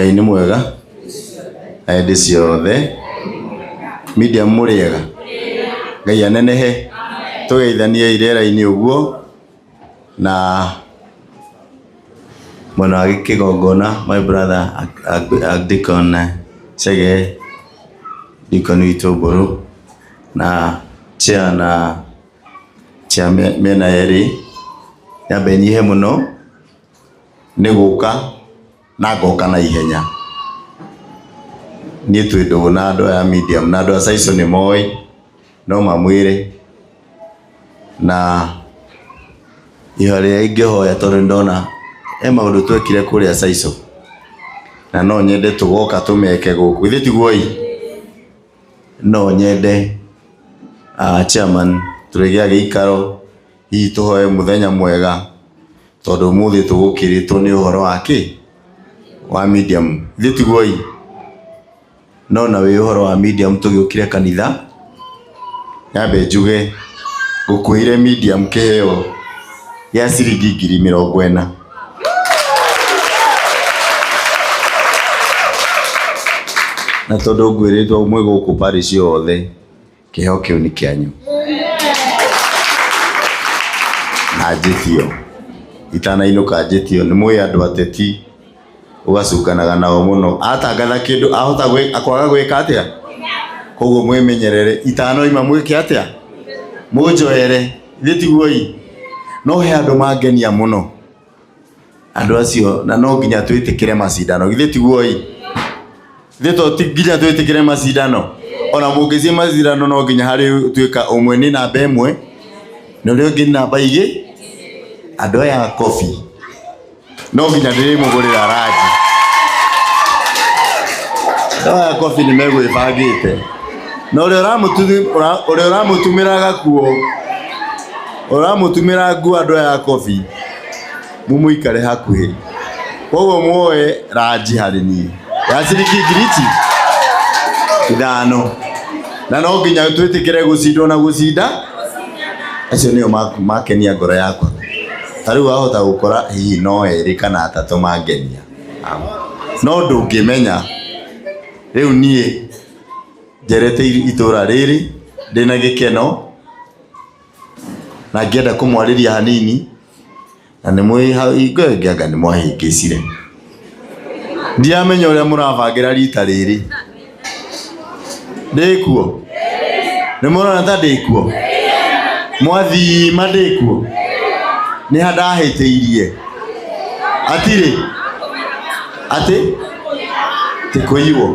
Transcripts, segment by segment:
Ngai nĩ mwega hĩndĩ ciothe. Medium mũrĩega. Ngai anenehe. Tũgeithanie irera-inĩ ũguo na mwana wa kĩgongona, my brother Deacon Chege, Deacon Witũmbũrũ na chair mĩena yerĩ. Nyambe nyihe mũno nĩ gũka na ngoka na ihenya. Niĩ twĩ ndũgũ na andũ aya medium na andũ a Saiso nĩ moĩ no mamwĩre na ihorĩa ingĩhoya tondũ ndona maũndũ twekire kũrĩa Saiso na no nyende tũgoka tũmeke gũkũ. Ithe tiguoi? No nyende chairman tũrĩgĩa gĩikaro hihi tũhoe mũthenya mwega tondũ ũmũthĩ tũgũkĩrĩtwo nĩ ũhoro wa kĩ? Wa medium. Ithe tiguoi? No na wĩ ũhoro wa medium tũgĩũkire kanitha. Nyambe njuge gũkuĩire medium kĩheo ya ciringi 40,000. Na tondũ ngwĩrĩtwo mwe gũkũ parish yothe kĩheo kĩu nĩ kĩanyu. Na njĩtio itanainũka njĩtio nĩ mũĩ andũ ateti ũgacukanaga nao mũno. Atangatha kĩndũ ahota akwaga gwĩka atĩa? Koguo mwĩmenyerere itanoima mwĩke atĩa? Mũnjoere. Ithe tiguoi? No he andũ mangenia mũno andũ acio na no nginya twĩtĩkĩre macindano. Ithe tiguoi? Ithe to nginya twĩtĩkĩre macindano. Ona mũngĩcie macindano no nginya harĩ tuĩka ũmwe nĩ namba ĩmwe na ũrĩa ũngĩ namba igĩ. Andũ aya coffee no nginya ndĩrĩmũgũrĩra rangi. Andũ aya coffee nĩ megwĩbangĩte na ũrĩa ũramũtumĩra kuo ũramũtumĩra nguo. Andũ aya coffee mũmũikare hakuhĩ koguo muoe rangi harĩ niĩ ya ciringi 5,000 na no nginya twĩtĩkĩre gũcindwo na gũcinda. Acio nĩo makenia ngoro yakwa. Tarĩu wahota gũkora hihi no erĩ kana atatũ mangenia no ndũngĩmenya. Rĩu niĩ njerete itũra rĩrĩ ndĩna gĩkeno na ngĩenda kũmwarĩria hanini na nĩ ngĩanga nĩ mwahĩngĩcire. Ndiamenya ũrĩa mũrabangĩra rita rĩrĩ. Ndĩkuo? Nĩ mũrona ta ndĩkuo? Mwathima ndĩkuo? Nĩ handahĩtĩirie atirĩ atĩ tĩkũiywo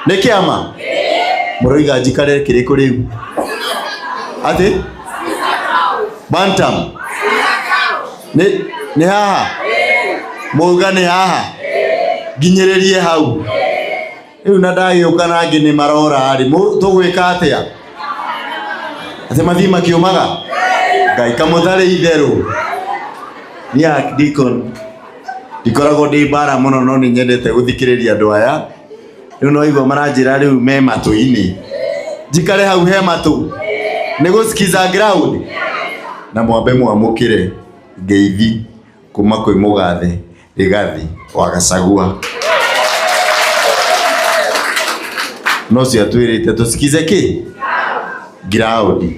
nĩ kĩama mũroiga njikare kĩrĩkũ rĩu atĩ Bantam nĩ haha mũga nĩ haha nginyĩrĩrie hau. Rĩu na ndagĩũka na angĩ nĩ marora rĩ tũgwĩka atĩa? Atĩ mathiĩ makĩũmaga? Ngai kamũtarĩ itherũ. Niĩ Deacon ndikoragwo ndĩ mbara mũno no nĩ nyendete gũthikĩrĩria andũ aya. Rĩu no igua maranjĩra rĩu me matũ-inĩ njikare hau he matũ nĩ gũsikiza ground na mwambe mwamũkĩre ngeithi kuma kwĩ mũgathe Rigathi wa Gachagua. No cio twĩrĩte tũsikize kĩ? Ground.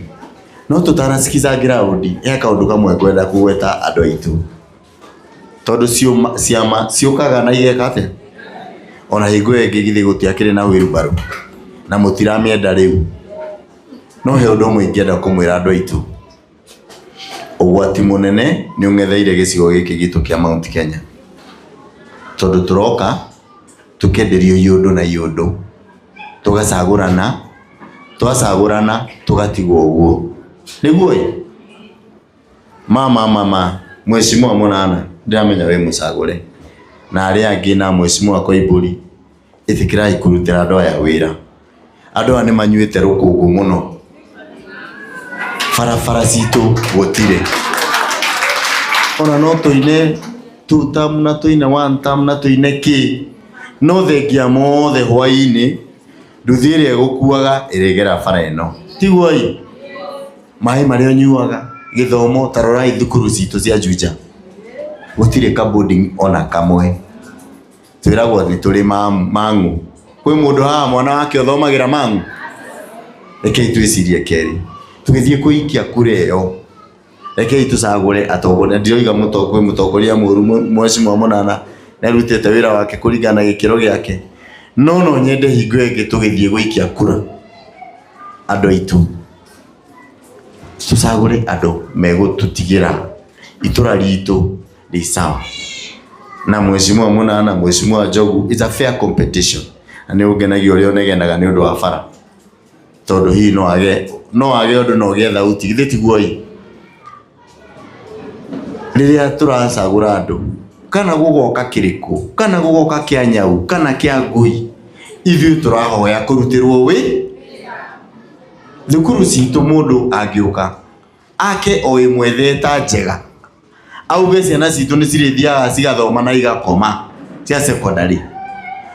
No tũtanasikiza ground he kaũndũ kamwe ngwenda kũgweta andũ aitũ tondũ ciama ciũkaga na igeka atĩa? Ona hingo ĩngĩ githĩ gũtiakĩrĩ na wheelbarrow na mũtiramĩenda rĩu. No he ũndũ ũmwe ingĩenda kũmwĩra andũ aitũ. Ũgwati mũnene nĩ ũng'etheire gĩcigo gĩkĩ gitũ kĩa Mount Kenya tondũ tũroka tũkenderio iũndũ na iũndũ tũgacagũrana twacagũrana tũgatigwo ũguo. Nĩguo mama Mheshimiwa Mũnana ndiramenya wĩ mũcagũre na arĩa angĩ na Mheshimiwa Koimbũri ĩtĩkĩrai kũrutĩra andũ aya wĩra. Andũ aya nĩ manyuĩte rũkũngũ mũno. Barabara citũ gũtirĩ. Ona no tũine 2 term na tũine 1 term na tũine kĩ no thengia mothe hwaĩ-inĩ nduthi ĩrĩa gũkuaga ĩrĩgera bara ĩno. Tiguoi? Maĩ marĩa ũnyuaga gĩthomo tarorai thukuru citũ cia Juja gũtirĩ ka boarding ona kamwe. twiragwo ni turi mangu kwi mundu ha mwana wake othomagira mangu rekei twicirie keri tugithie kuikia kureo rekei tusagure atongoria ndioiga mutongoria muru Mheshimiwa Munana narutete wira wake kuringana gikiro giake no nyende hingo enge tugithie guikia kura andu aitu tusagure andu megututigira itura ritu ri sawa na Mheshimiwa Munana Mheshimiwa Njogu. It's a fair competition ani ugenagio rio negendaga ni undu wa bara tondu hi no age undu no ge thauti githiti guoi riria turacagura andu kana gugoka kiriku kana gugoka kia nyau kana kia ngui ithu turahoya kurutirwo wi thukuru citu mundu angiuka ake o imwe theta njega auge ciana citu ni cirithiaga cigathoma na igakoma cia secondary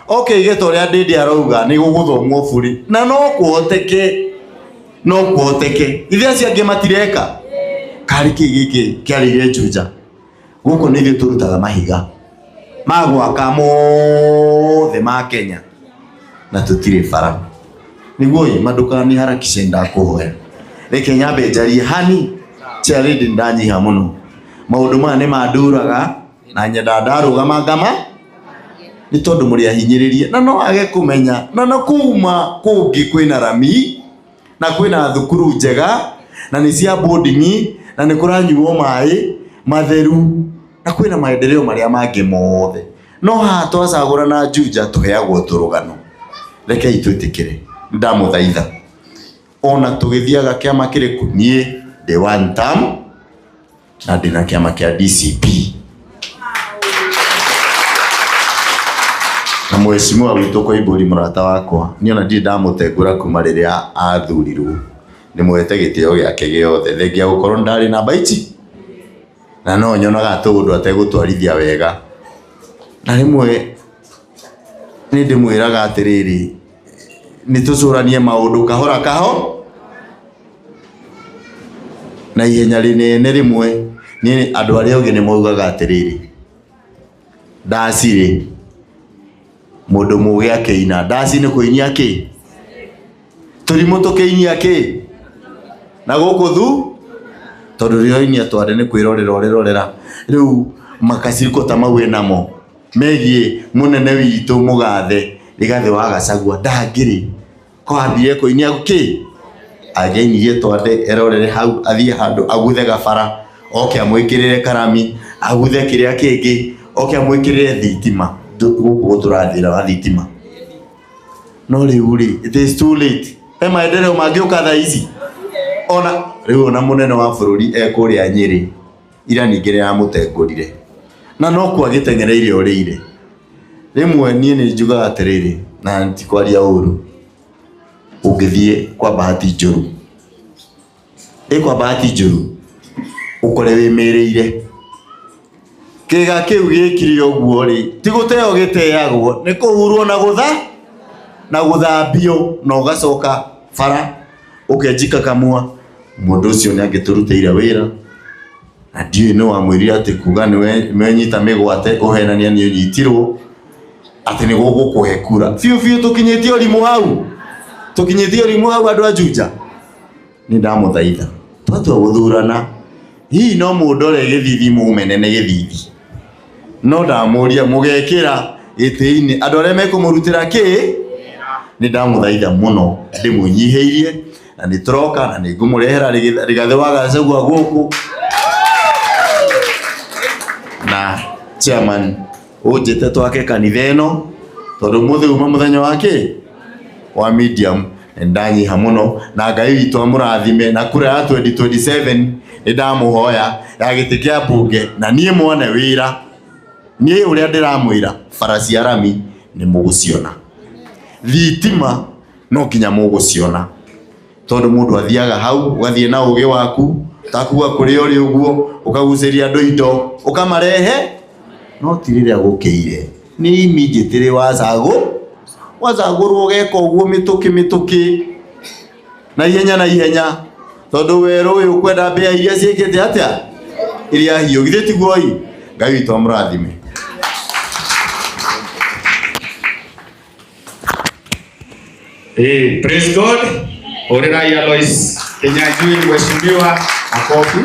okay geto ria ndindi arauga ni guguthomwo buri na no kuhoteke ithia ciange matireka kari kigiki kiarire njuja guko ni ithu turutaga mahiga magwaka mothe ma Kenya na tutire bara niguo maduka ni harakishe ndakuhoya reke nyambe njari hani charidi ndanyiha muno maundu maya ni manduraga na nyenda ndarugama ngama ni tondu muri ahinyiririe na no age kumenya na no kuma kungi kwina rami na kwina thukuru njega na ni cia boarding na ni kuranyuo mai matheru na kwina maendeleo maria mangi mothe no hato acagura na Juja tuheagwo turugano reke itwitikire ndamuthaitha ona tugithiaga kiama kiriku nie the one term na ndina kiama kia DCP na Mheshimiwa witu Koimburi murata wakwa niona ndi ndamutegura kuma riria athurirwo ni mwete gitio giake giothe thengia gukorwo ndari na baichi na no nyonaga tundu ategutwarithia wega na rimwe ni ndimwiraga atiriri ni tucuranie maundu kahora kaho na ihenya rinene rimwe ni andu aria onge ni maugaga atiriri ndacire mundu muge akeina ndaci ni kuinia ki turimu tukeinia ki na guku thu tondu rioinia tware ni kwirorera riu makaciriko tamawe namo megie munene witu mugathe rigathe wa Gachagua ndangiri kwambie kuinia ki ageinirie twande erorere hau athie handu aguthe gabara oke amwikirire karami aguthe kiria kingi oke amwikirire thitima guku turathira wa thitima no riu ri it is too late maendeleo mangiuka thaa ici ona riu na munene wa bururi ekuria Nyeri ira ningire ya mutengurire na no kwa gitengereire urire rimwe nie ni njugaga atiriri na ntikwaria uru ugithie kwa Bahati Njuru kwa Bahati Njuru ukore wimereire kiga kiu gikiri oguo ri tiguteo giteagwo ni kuhurwo na guthambio na ugacoka bara ukenjika kamua mundu ucio ni angiturutira wira na ndiu no amwiri ati kuga ni wenyita migwate uhenania ni unyitirwo ati ni gugukuhe kura fiu tukinyitie rimu hau andu a Juja ni ndamuthaitha twatua guthurana hii no mundore githithi mumenene githithi no ndamuria mugekira itiini andu aria mekumurutira ki ni ndamuthaitha muno ndimunyihiirie na ni troka na ni ngumurehera rigathe wa Gachagua guku na chairman ujite twake kanitha ino tondu muthuma muthenya wake wa medium ndanyiha muno na Ngai witu amurathime na kura ya 2027 ndamuhoya ya giti kia bunge na nie mwone wira nie uria ndiramwira farasi arami ni muguciona thitima no kinya muguciona tondu mundu athiaga hau ugathie na ugi waku takuga kuri ori uguo ukaguceria andu indo ukamarehe no tirira gukeire ni immediately wacagurwo geka uguo mituki na ihenya tondu weru uyu kwenda mbia iria ciikite atia iria hiyo githeti guoi Ngai witu amurathime Praise God. Orera ya Lois Kinyanjui mheshimiwa makofi.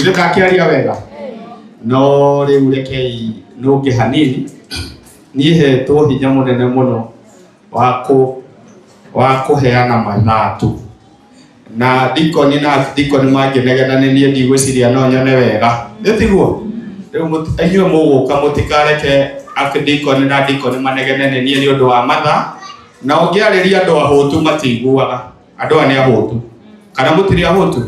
Ile kakiaria wega. No riu rekei nungi hanini. Niĩ hetwo hinya mũnene mũno wa kũheana mathatu. Na dikoni mangĩnegena nĩ niĩ ndigwĩciria no nyone wega. Nĩtiguo? Rĩu inyuĩ mũgũka mũtikareke dikoni na dikoni manegene nĩ niĩ nĩ ũndũ wa mathaa. Na ũngĩarĩria andũ ahũtu matiguaga. Andũ aya nĩ ahũtu. Kana mũtirĩ ahũtu?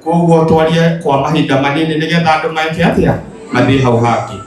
Koguo twarie kwa mahinda manini nĩgetha andũ maike atĩa? Mathiĩ hau hangĩ.